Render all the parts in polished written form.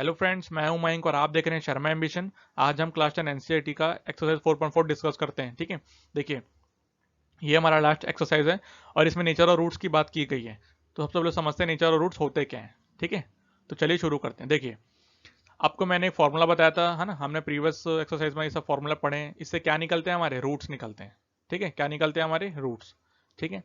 Hello friends, मैं हूं मयंक और आप देख रहे हैं शर्मा एम्बिशन। आज हम क्लास 10 एनसीईआरटी का एक्सरसाइज 4.4 डिस्कस करते हैं। ठीक है, देखिए ये हमारा लास्ट एक्सरसाइज है और इसमें नेचर और रूट्स की बात की गई है। तो सबसे पहले समझते हैं नेचर और रूट्स होते क्या हैं। ठीक है, तो चलिए शुरू करते हैं। देखिए, आपको मैंने एक फॉर्मूला बताया था, है ना, हमने प्रीवियस एक्सरसाइज में ये सब फॉर्मूला पढ़े हैं। इससे क्या निकलते हैं? हमारे रूट्स निकलते हैं। ठीक है, क्या निकलते हैं? हमारे रूट्स। ठीक है,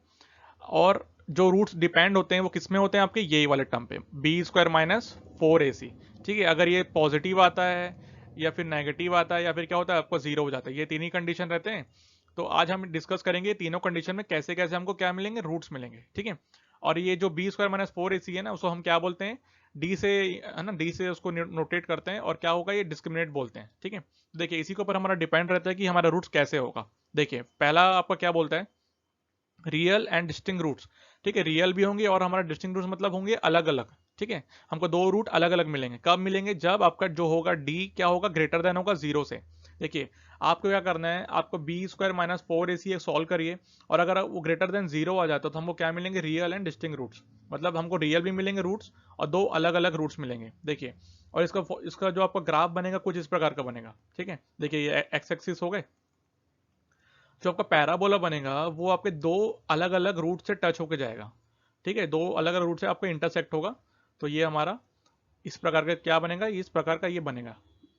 और जो रूट्स डिपेंड होते हैं वो किस में होते हैं? आपके यही वाले टर्म पे, बी स्क्वायर माइनस 4ac। ठीक है, अगर ये पॉजिटिव आता है या फिर नेगेटिव आता है या फिर क्या होता है, आपको जीरो हो जाता है। ये तीन ही कंडीशन रहते हैं। तो आज हम डिस्कस करेंगे तीनों कंडीशन में कैसे कैसे हमको क्या मिलेंगे, रूट्स मिलेंगे। ठीक है, और ये जो बी स्क्वायर माइनस 4ac है ना, उसको हम क्या बोलते हैं? डी से, है ना, डी से उसको नोटेट करते हैं और क्या होगा, ये डिस्क्रिमिनेट बोलते हैं। ठीक है, देखिए इसी के ऊपर हमारा डिपेंड रहता है कि हमारा रूट्स कैसे होगा। देखिए पहला आपका क्या बोलता है, रियल एंड डिस्टिंग रूट्स। ठीक है, रियल भी होंगे और हमारा डिस्टिंग रूट्स मतलब होंगे अलग अलग। ठीक है, हमको दो रूट अलग अलग मिलेंगे। कब मिलेंगे? जब आपका जो होगा डी क्या होगा, ग्रेटर देन होगा जीरो से। देखिए आपको क्या करना है, आपको B square minus 4ac solve करिए और अगर वो ग्रेटर देन जीरो आ जाता है तो हमको क्या मिलेंगे, रियल एंड डिस्टिंग रूट्स। मतलब हमको रियल भी मिलेंगे रूट्स और दो अलग अलग रूट्स मिलेंगे। देखिए, और इसका इसका जो आपका ग्राफ बनेगा कुछ इस प्रकार का बनेगा। ठीक है, देखिए ये एक्स एक्सिस हो गए। जो आपका पैराबोला बनेगा वो आपके दो अलग अलग रूट से टच होके जाएगा। ठीक है, दो अलग अलग रूट से आपको इंटरसेक्ट होगा। तो ये हमारा इस प्रकार का क्या बनेगा, इस प्रकार का ये बनेगा।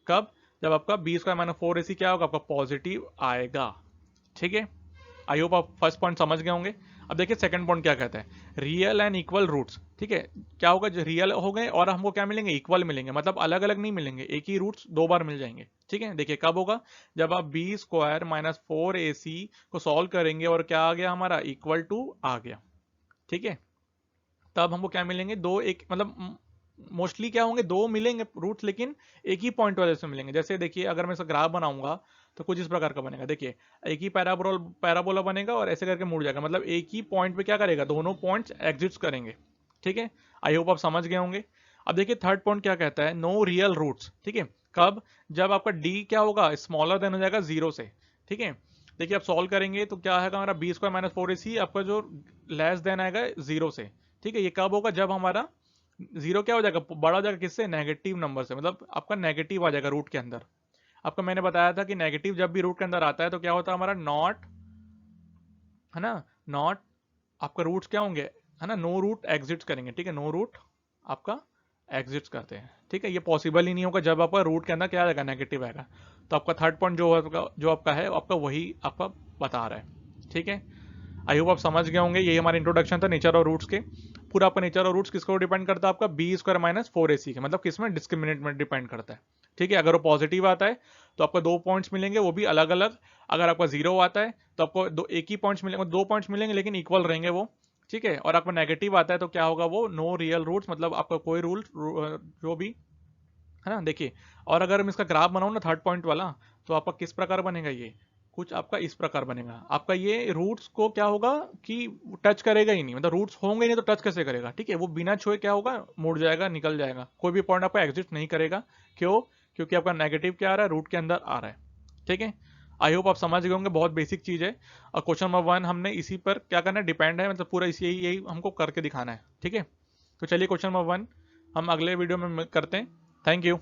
कब? जब आपका बी स्क्वायर माइनस 4ac क्या होगा, आपका पॉजिटिव आएगा। ठीक है, आई होप आप फर्स्ट पॉइंट समझ गए होंगे। अब देखिए सेकंड पॉइंट क्या कहता है, रियल एंड इक्वल रूट्स। ठीक है, क्या होगा, जो रियल हो गए और हमको क्या मिलेंगे, इक्वल मिलेंगे। मतलब अलग अलग नहीं मिलेंगे, एक ही रूट्स दो बार मिल जाएंगे। ठीक है, देखिए कब होगा, जब आप बी स्क्वायर माइनस 4ac को सॉल्व करेंगे और क्या आ गया हमारा, इक्वल टू आ गया। ठीक है, तब हमको क्या मिलेंगे, दो एक मतलब मोस्टली क्या होंगे, दो मिलेंगे रूट्स लेकिन एक ही पॉइंट वजह से मिलेंगे। जैसे देखिए अगर मैं इसका ग्राफ बनाऊंगा तो कुछ इस प्रकार का बनेगा। देखिए एक ही पैराबोला बनेगा और ऐसे करके मुड़ जाएगा। मतलब एक ही पॉइंट पे क्या करेगा, दोनों पॉइंट्स एग्जिट करेंगे। ठीक है, आई होप आप समझ गए होंगे। अब देखिए थर्ड पॉइंट क्या कहता है, नो रियल रूट्स। ठीक है, कब? जब आपका डी क्या होगा, स्मॉलर देन हो जाएगा जीरो से। ठीक है, देखिए आप सॉल्व करेंगे तो क्या है हमारा, बी स्क्वायर माइनस 4ac आपका जो लेस देन आएगा जीरो से। ठीक है, ये कब होगा, जब हमारा जीरो क्या हो जाएगा, बड़ा हो जाएगा किससे, नेगेटिव नंबर से। मतलब आपका नेगेटिव आ जाएगा रूट के अंदर। आपको मैंने बताया था कि नेगेटिव जब भी रूट के अंदर आता है तो क्या होता है हमारा, नॉट, है ना, नॉट, आपका रूट्स क्या होंगे, है ना, नो रूट एग्जिट करेंगे। ठीक है, नो रूट आपका एग्जिट करते हैं। ठीक है, ये पॉसिबल ही नहीं होगा जब आपका रूट के अंदर क्या आएगा, नेगेटिव आएगा। तो आपका थर्ड पॉइंट जो आपका है आपका वही आपका बता रहा है। ठीक है, आई होप आप समझ गए होंगे। यही हमारा इंट्रोडक्शन था नेचर और रूट्स के। पूरा आपका नेचर और रूट्स किसको डिपेंड करता है, आपका बी स्क्वायर माइनस 4ac के, मतलब किसमें, डिस्क्रिमिनेंट में डिपेंड करता है। ठीक है, अगर वो पॉजिटिव आता है तो आपको दो पॉइंट्स मिलेंगे, वो भी अलग अलग। अगर आपका जीरो आता है तो आपको दो एक ही पॉइंट्स मिलेंगे, दो पॉइंट्स मिलेंगे लेकिन इक्वल रहेंगे वो। ठीक है, और आपका नेगेटिव आता है तो क्या होगा, वो नो रियल रूट्स, मतलब आपका कोई रूल जो भी, है ना। देखिए, और अगर मैं इसका ग्राफ बनाऊं ना थर्ड पॉइंट वाला, तो आपका किस प्रकार बनेगा, ये कुछ आपका इस प्रकार बनेगा। आपका ये रूट्स को क्या होगा कि टच करेगा ही नहीं, मतलब रूट्स होंगे नहीं तो टच कैसे करेगा। ठीक है, वो बिना छुए क्या होगा, मुड़ जाएगा, निकल जाएगा। कोई भी पॉइंट आपका एग्जिस्ट नहीं करेगा। क्यों? क्योंकि आपका नेगेटिव क्या आ रहा है, रूट के अंदर आ रहा है। ठीक है, आई होप आप समझ गए होंगे, बहुत बेसिक चीज है। और क्वेश्चन नंबर 1 हमने इसी पर क्या करना है, डिपेंड है, मतलब पूरा इसी यही हमको करके दिखाना है। ठीक है, तो चलिए क्वेश्चन नंबर 1 हम अगले वीडियो में करते हैं। Thank you.